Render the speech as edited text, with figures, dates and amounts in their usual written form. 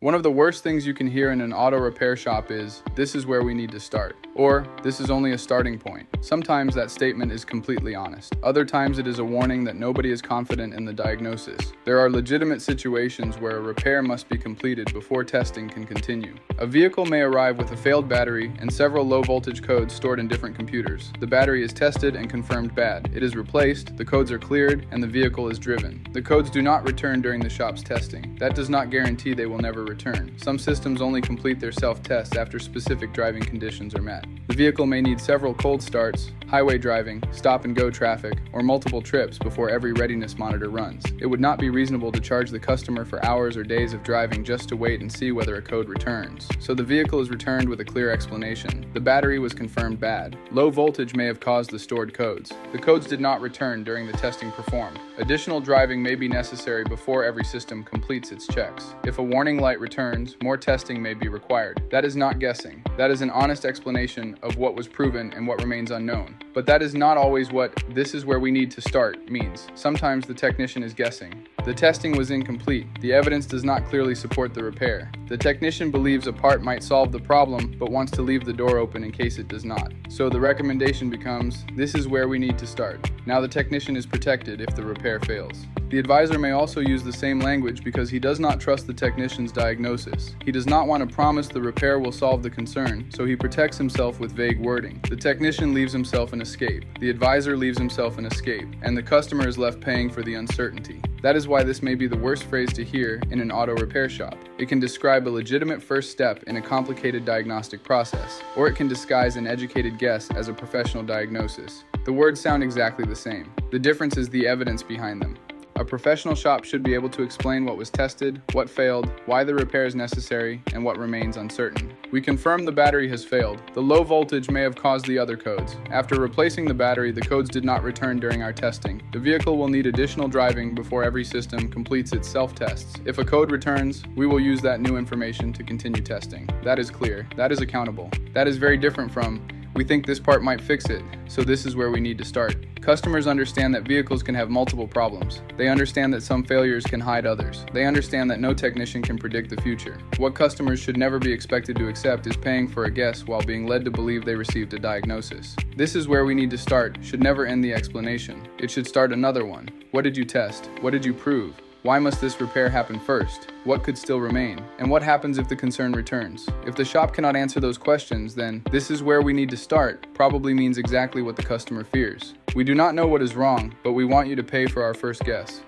One of the worst things you can hear in an auto repair shop is, "This is where we need to start," or "This is only a starting point." Sometimes that statement is completely honest. Other times it is a warning that nobody is confident in the diagnosis. There are legitimate situations where a repair must be completed before testing can continue. A vehicle may arrive with a failed battery and several low-voltage codes stored in different computers. The battery is tested and confirmed bad. It is replaced, the codes are cleared, and the vehicle is driven. The codes do not return during the shop's testing. That does not guarantee they will never return. Some systems only complete their self-tests after specific driving conditions are met. The vehicle may need several cold starts, highway driving, stop-and-go traffic, or multiple trips before every readiness monitor runs. It would not be reasonable to charge the customer for hours or days of driving just to wait and see whether a code returns. So the vehicle is returned with a clear explanation. The battery was confirmed bad. Low voltage may have caused the stored codes. The codes did not return during the testing performed. Additional driving may be necessary before every system completes its checks. If a warning light returns, more testing may be required. That is not guessing. That is an honest explanation of what was proven and what remains unknown. But that is not always what "this is where we need to start" means. Sometimes the technician is guessing. The testing was incomplete. The evidence does not clearly support the repair. The technician believes a part might solve the problem, but wants to leave the door open in case it does not. So the recommendation becomes, "This is where we need to start." Now the technician is protected if the repair fails. The advisor may also use the same language because he does not trust the technician's diagnosis. He does not want to promise the repair will solve the concern, so he protects himself with vague wording. The technician leaves himself an escape. The advisor leaves himself an escape, and the customer is left paying for the uncertainty. That is why this may be the worst phrase to hear in an auto repair shop. It can describe a legitimate first step in a complicated diagnostic process, or it can disguise an educated guess as a professional diagnosis. The words sound exactly the same. The difference is the evidence behind them. A professional shop should be able to explain what was tested, what failed, why the repair is necessary, and what remains uncertain. We confirm the battery has failed. The low voltage may have caused the other codes. After replacing the battery, the codes did not return during our testing. The vehicle will need additional driving before every system completes its self-tests. If a code returns, we will use that new information to continue testing. That is clear. That is accountable. That is very different from, "We think this part might fix it, so this is where we need to start." Customers understand that vehicles can have multiple problems. They understand that some failures can hide others. They understand that no technician can predict the future. What customers should never be expected to accept is paying for a guess while being led to believe they received a diagnosis. "This is where we need to start" should never end the explanation. It should start another one. What did you test? What did you prove? Why must this repair happen first? What could still remain? And what happens if the concern returns? If the shop cannot answer those questions, then "this is where we need to start" probably means exactly what the customer fears. We do not know what is wrong, but we want you to pay for our first guess.